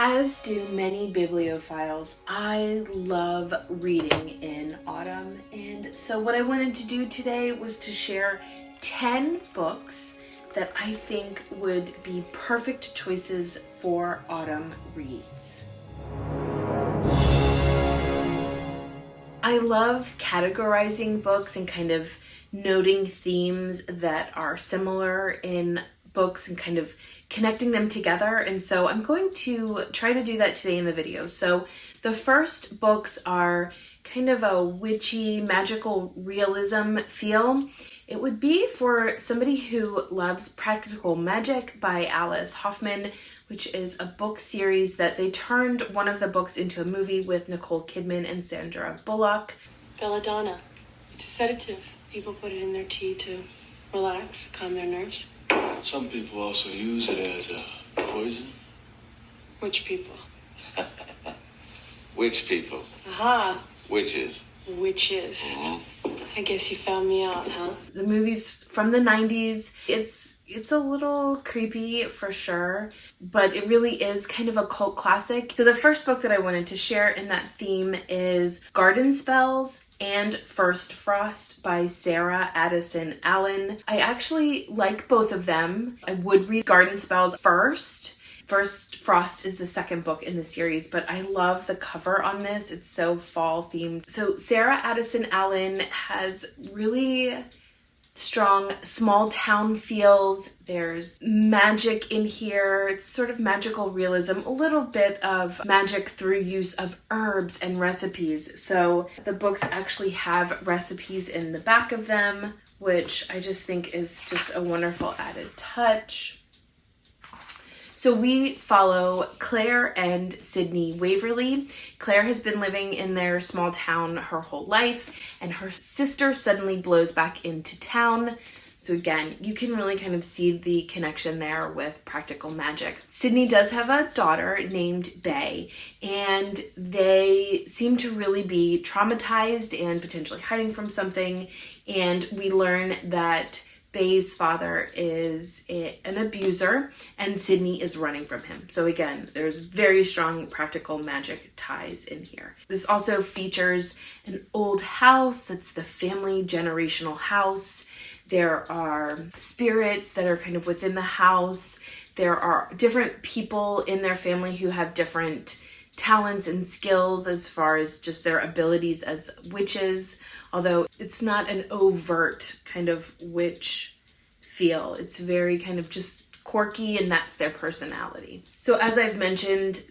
As do many bibliophiles, I love reading in autumn, and so what I wanted to do today was to share 10 books that I think would be perfect choices for autumn reads. I love categorizing books and kind of noting themes that are similar in books and kind of connecting them together. And so I'm going to try to do that today in the video. So the first books are kind of a witchy, magical realism feel. It would be for somebody who loves Practical Magic by Alice Hoffman, which is a book series that they turned one of the books into a movie with Nicole Kidman and Sandra Bullock. Belladonna. It's a sedative. People put it in their tea to relax, calm their nerves. Some people also use it as a poison. Which people? Witch people. Aha. Witches. Witches. Mm-hmm. I guess you found me out, huh? The movie's from the 90s. It's a little creepy for sure, but it really is kind of a cult classic. So the first book that I wanted to share in that theme is Garden Spells and First Frost by Sara Addison Allen. I actually like both of them. I would read Garden Spells first. First Frost is the second book in the series, but I love the cover on this. It's so fall themed. So Sara Addison Allen has really strong small town feels. There's magic in here. It's sort of magical realism, a little bit of magic through use of herbs and recipes. So the books actually have recipes in the back of them, which I just think is just a wonderful added touch. So we follow Claire and Sydney Waverly. Claire has been living in their small town her whole life, and her sister suddenly blows back into town. So again, you can really kind of see the connection there with practical magic. Sydney does have a daughter named Bay, and they seem to really be traumatized and potentially hiding from something. And we learn that Bay's father is an abuser, and Sydney is running from him. So again, there's very strong practical magic ties in here. This also features an old house that's the family generational house. There are spirits that are kind of within the house. There are different people in their family who have different talents and skills as far as just their abilities as witches, although it's not an overt kind of witch feel. It's very kind of just quirky, and that's their personality. So as I've mentioned,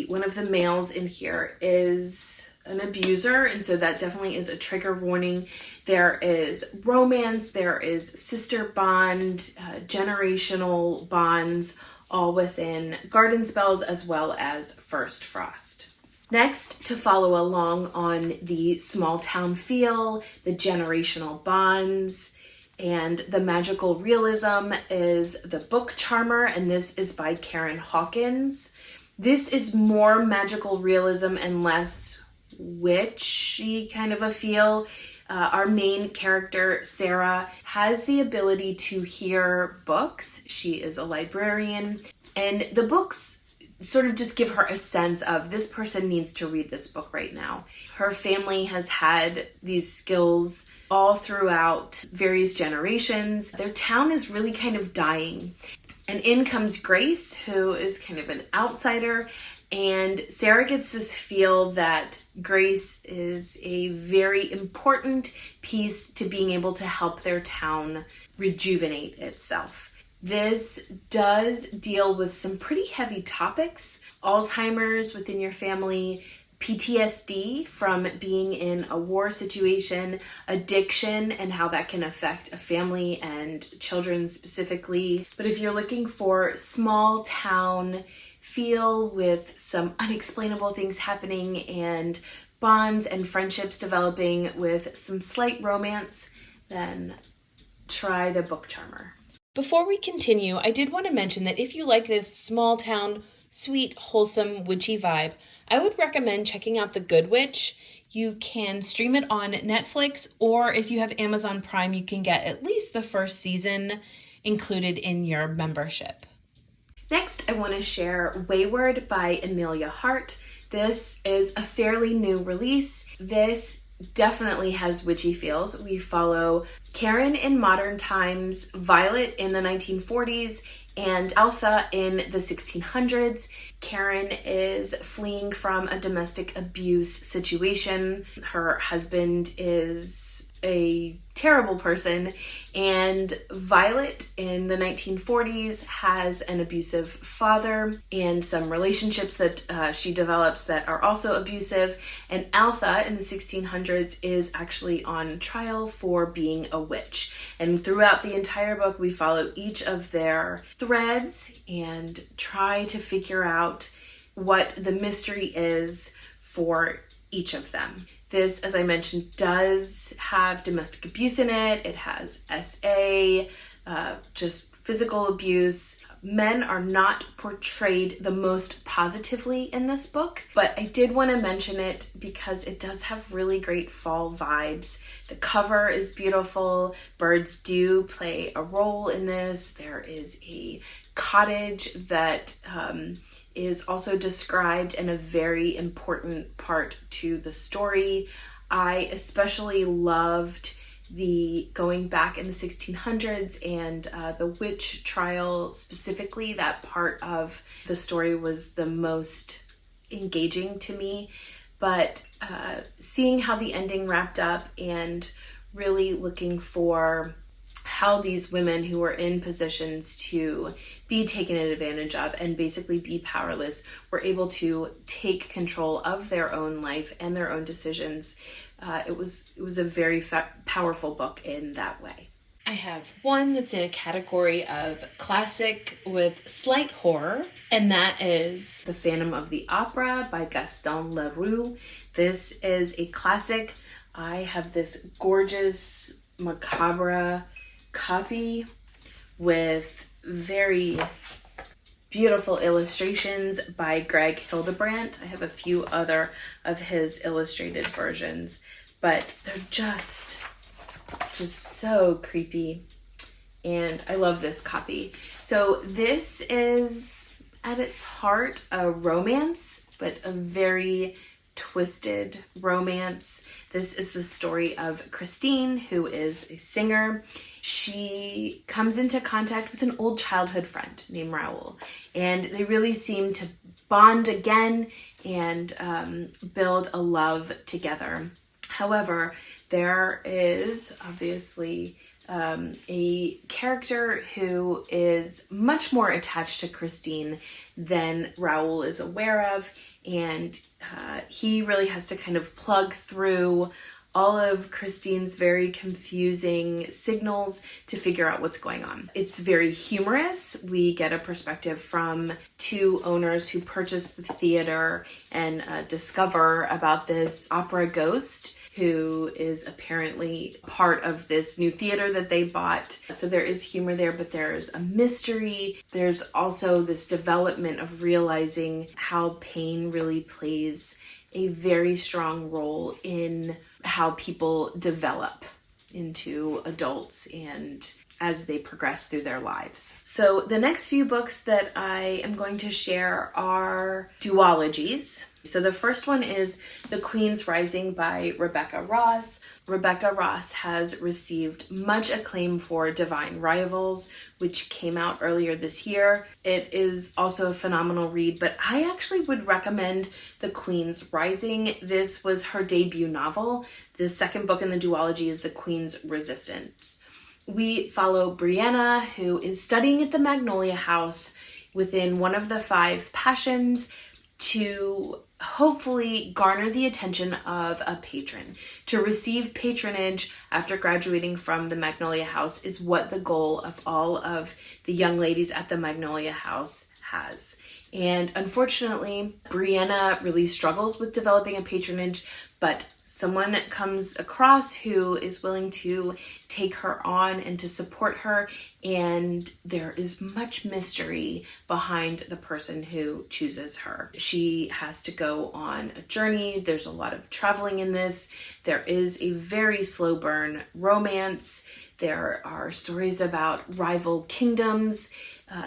one of the males in here is an abuser, and so that definitely is a trigger warning. There is romance, there is sister bond, generational bonds, all within Garden Spells as well as First Frost. Next, to follow along on the small town feel, the generational bonds, and the magical realism is The Book Charmer, and this is by Karen Hawkins. This is more magical realism and less witchy kind of a feel. Our main character, Sara, has the ability to hear books. She is a librarian, and the books sort of just give her a sense of this person needs to read this book right now. Her family has had these skills all throughout various generations. Their town is really kind of dying. And in comes Grace, who is kind of an outsider, and Sara gets this feel that Grace is a very important piece to being able to help their town rejuvenate itself. This does deal with some pretty heavy topics: Alzheimer's within your family, PTSD from being in a war situation, addiction and how that can affect a family and children specifically. But if you're looking for small town feel with some unexplainable things happening and bonds and friendships developing with some slight romance, then try The Book Charmer. Before we continue, I did want to mention that if you like this small town, sweet, wholesome, witchy vibe, I would recommend checking out The Good Witch. You can stream it on Netflix, or if you have Amazon Prime, you can get at least the first season included in your membership. Next, I want to share Weyward by Amelia Hart. This is a fairly new release. This definitely has witchy feels. We follow Karen in modern times, Violet in the 1940s, and Altha in the 1600s. Karen is fleeing from a domestic abuse situation. Her husband is a terrible person, and Violet in the 1940s has an abusive father and some relationships that she develops that are also abusive, and Altha in the 1600s is actually on trial for being a witch. And throughout the entire book we follow each of their threads and try to figure out what the mystery is for each of them. This, as I mentioned, does have domestic abuse in it. It has SA, just physical abuse. Men are not portrayed the most positively in this book, but I did want to mention it because it does have really great fall vibes. The cover is beautiful. Birds do play a role in this. There is a cottage that is also described in a very important part to the story. I especially loved the going back in the 1600s and the witch trial specifically. That part of the story was the most engaging to me, but seeing how the ending wrapped up and really looking for how these women who were in positions to be taken advantage of and basically be powerless were able to take control of their own life and their own decisions. It was a very powerful book in that way. I have one that's in a category of classic with slight horror, and that is The Phantom of the Opera by Gaston Leroux. This is a classic. I have this gorgeous macabre copy with very beautiful illustrations by Greg Hildebrandt. I have a few other of his illustrated versions, but they're just so creepy, and I love this copy. So this is at its heart a romance, but a very twisted romance. This is the story of Christine, who is a singer. She comes into contact with an old childhood friend named Raoul, and they really seem to bond again and build a love together. However, there is obviously a character who is much more attached to Christine than Raoul is aware of, and he really has to kind of plug through all of Christine's very confusing signals to figure out what's going on. It's very humorous. We get a perspective from two owners who purchase the theater and discover about this opera ghost who is apparently part of this new theater that they bought. So there is humor there, but there's a mystery. There's also this development of realizing how pain really plays a very strong role in how people develop into adults and as they progress through their lives. So the next few books that I am going to share are duologies. So the first one is The Queen's Rising by Rebecca Ross. Rebecca Ross has received much acclaim for Divine Rivals, which came out earlier this year. It is also a phenomenal read, but I actually would recommend The Queen's Rising. This was her debut novel. The second book in the duology is The Queen's Resistance. We follow Brianna, who is studying at the Magnolia House within one of the 5 passions to hopefully garner the attention of a patron. To receive patronage after graduating from the Magnolia House is what the goal of all of the young ladies at the Magnolia House has. And unfortunately, Brianna really struggles with developing a patronage, but someone comes across who is willing to take her on and to support her, and there is much mystery behind the person who chooses her. She has to go on a journey. There's a lot of traveling in this. There is a very slow burn romance. There are stories about rival kingdoms.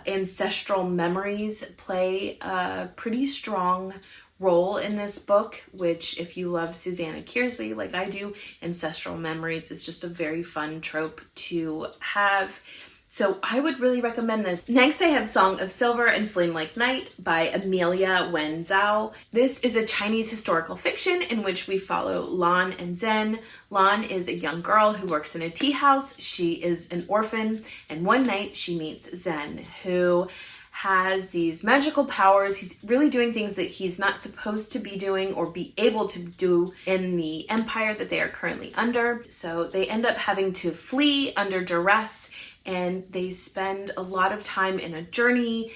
ancestral memories play a pretty strong role in this book, which if you love Susanna Kearsley like I do, ancestral memories is just a very fun trope to have. So I would really recommend this. Next, I have Song of Silver and Flame Like Night by Amelia Wen Zhao. This is a Chinese historical fiction in which we follow Lan and Zhen. Lan is a young girl who works in a tea house. She is an orphan, and one night she meets Zhen, who has these magical powers. He's really doing things that he's not supposed to be doing or be able to do in the empire that they are currently under. So they end up having to flee under duress, and they spend a lot of time in a journey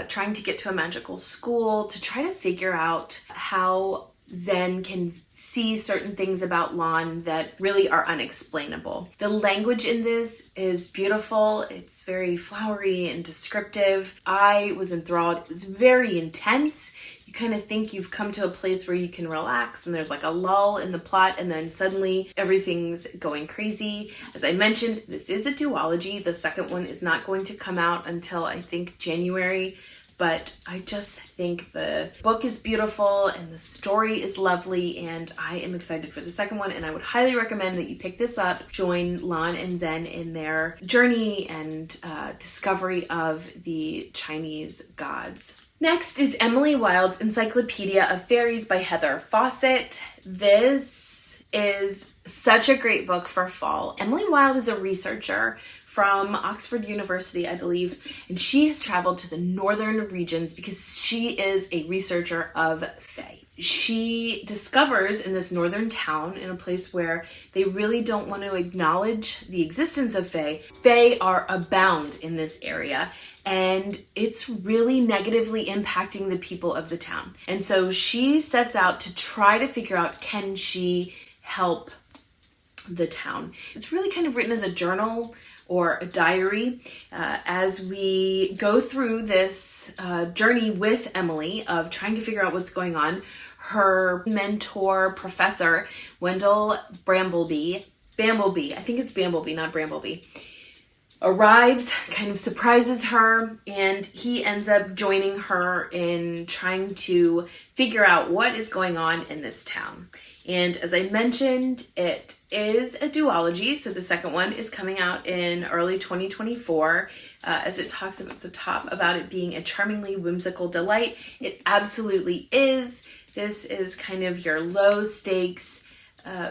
trying to get to a magical school to try to figure out how Zen can see certain things about Lan that really are unexplainable. The language in this is beautiful. It's very flowery and descriptive. I was enthralled. It was very intense. You kind of think you've come to a place where you can relax and there's like a lull in the plot, and then suddenly everything's going crazy. As I mentioned, this is a duology. The second one is not going to come out until I think January. But I just think the book is beautiful and the story is lovely, and I am excited for the second one, and I would highly recommend that you pick this up. Join Lan and Zen in their journey and discovery of the Chinese gods. Next is Emily Wilde's Encyclopedia of Faeries by Heather Fawcett. This is such a great book for fall. Emily Wilde is a researcher from Oxford University, I believe, and she has traveled to the northern regions because she is a researcher of Fae. She discovers in this northern town, in a place where they really don't want to acknowledge the existence of Fae, Fae are abound in this area, and it's really negatively impacting the people of the town. And so she sets out to try to figure out, can she help the town? It's really kind of written as a journal or a diary as we go through this journey with Emily of trying to figure out what's going on. Her mentor, Professor Wendell Brambleby, I think it's Bambleby, not Brambleby, arrives, kind of surprises her, and he ends up joining her in trying to figure out what is going on in this town. And as I mentioned, it is a duology, so the second one is coming out in early 2024, as it talks about at the top about it being a charmingly whimsical delight. It absolutely is. This is kind of your low stakes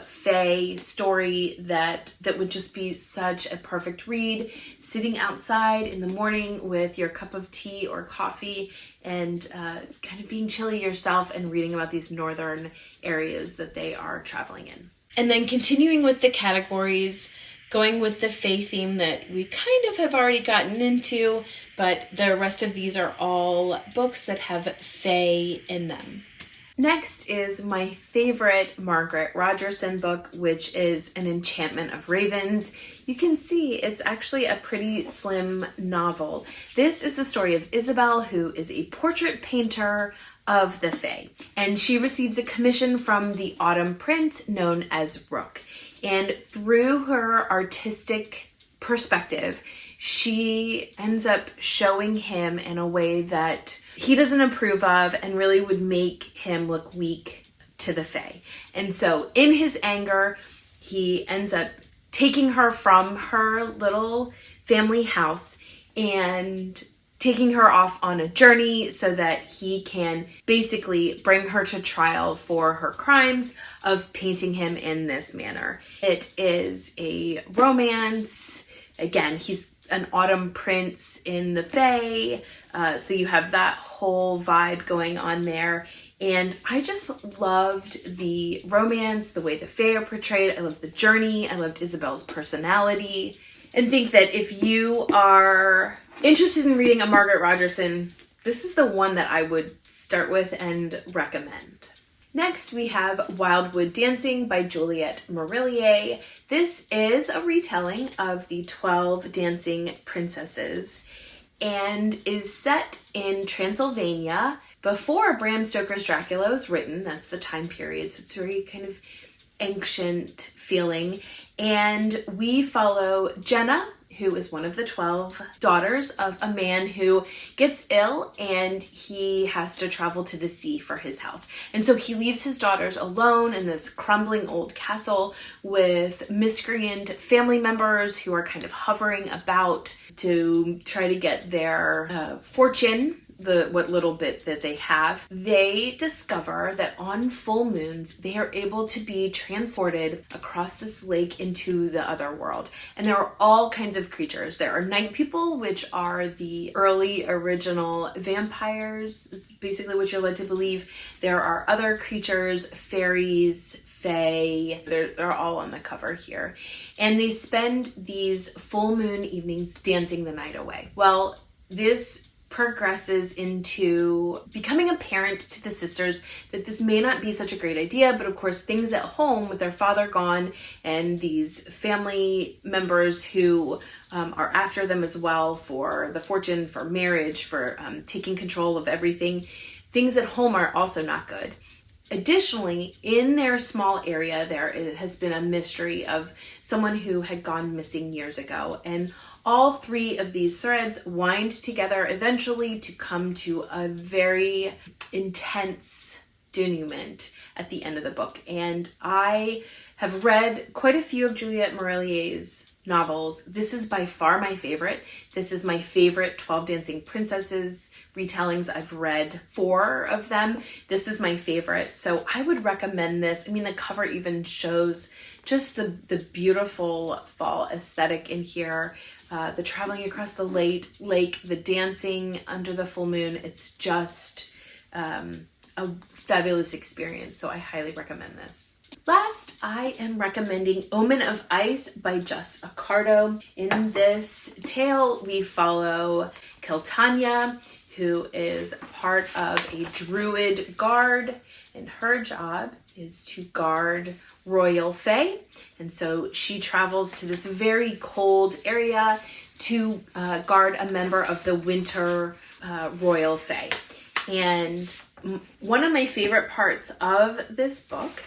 Fae story that would just be such a perfect read, sitting outside in the morning with your cup of tea or coffee and kind of being chilly yourself and reading about these northern areas that they are traveling in. And then continuing with the categories, going with the Fae theme that we kind of have already gotten into, but the rest of these are all books that have Fae in them. Next is my favorite Margaret Rogerson book, which is An Enchantment of Ravens. You can see it's actually a pretty slim novel. This is the story of Isabel, who is a portrait painter of the Fae, and she receives a commission from the Autumn Prince known as Rook. And through her artistic perspective, she ends up showing him in a way that he doesn't approve of and really would make him look weak to the Fae. And so in his anger, he ends up taking her from her little family house and taking her off on a journey so that he can basically bring her to trial for her crimes of painting him in this manner. It is a romance. Again, he's an autumn prince in the Fae, so you have that whole vibe going on there. And I just loved the romance, the way the Fae are portrayed. I loved the journey. I loved Isabel's personality. And think that if you are interested in reading a Margaret Rogerson, this is the one that I would start with and recommend. Next, we have Wildwood Dancing by Juliet Marillier. This is a retelling of the 12 Dancing Princesses and is set in Transylvania before Bram Stoker's Dracula was written. That's the time period, so it's very kind of ancient feeling. And we follow Jenna, who is one of the 12 daughters of a man who gets ill and he has to travel to the sea for his health. And so he leaves his daughters alone in this crumbling old castle with miscreant family members who are kind of hovering about to try to get their fortune, what little bit that they have. They discover that on full moons, they are able to be transported across this lake into the other world. And there are all kinds of creatures. There are night people, which are the early original vampires. It's basically what you're led to believe. There are other creatures, fairies, fae. They're all on the cover here. And they spend these full moon evenings dancing the night away. Well, this progresses into becoming apparent to the sisters that this may not be such a great idea, but of course things at home with their father gone and these family members who are after them as well for the fortune, for marriage, for taking control of everything, things at home are also not good. Additionally, in their small area, there has been a mystery of someone who had gone missing years ago. And all three of these threads wind together eventually to come to a very intense denouement at the end of the book. And I have read quite a few of Juliet Marillier's novels. This is by far my favorite. This is my favorite 12 Dancing Princesses retellings. I've read 4 of them. This is my favorite. So I would recommend this. I mean, the cover even shows just the beautiful fall aesthetic in here. The traveling across the lake, the dancing under the full moon. It's just a fabulous experience. So I highly recommend this. Last, I am recommending Omen of Ice by Just Accardo. In this tale, we follow Keltania, who is part of a druid guard, and her job is to guard royal fae. And so she travels to this very cold area to guard a member of the winter royal fae. And one of my favorite parts of this book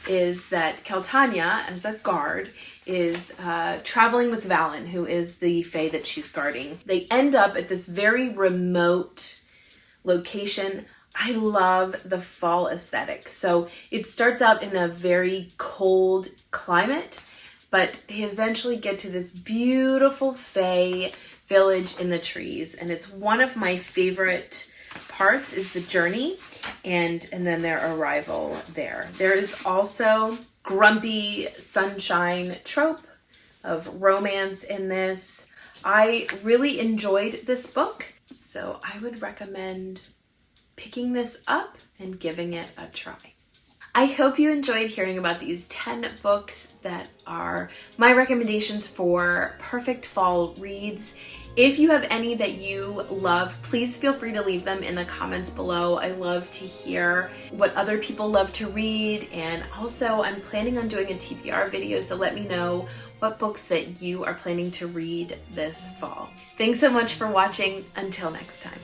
is that Keltania, as a guard, is traveling with Valen, who is the fae that she's guarding. They end up at this very remote location. I love the fall aesthetic. So it starts out in a very cold climate, but they eventually get to this beautiful fae village in the trees. And it's one of my favorite parts is the journey and then their arrival there. There is also grumpy sunshine trope of romance in this. I really enjoyed this book, so I would recommend picking this up and giving it a try. I hope you enjoyed hearing about these 10 books that are my recommendations for perfect fall reads. If you have any that you love, please feel free to leave them in the comments below. I love to hear what other people love to read, and also I'm planning on doing a TBR video, so let me know what books that you are planning to read this fall. Thanks so much for watching. Until next time.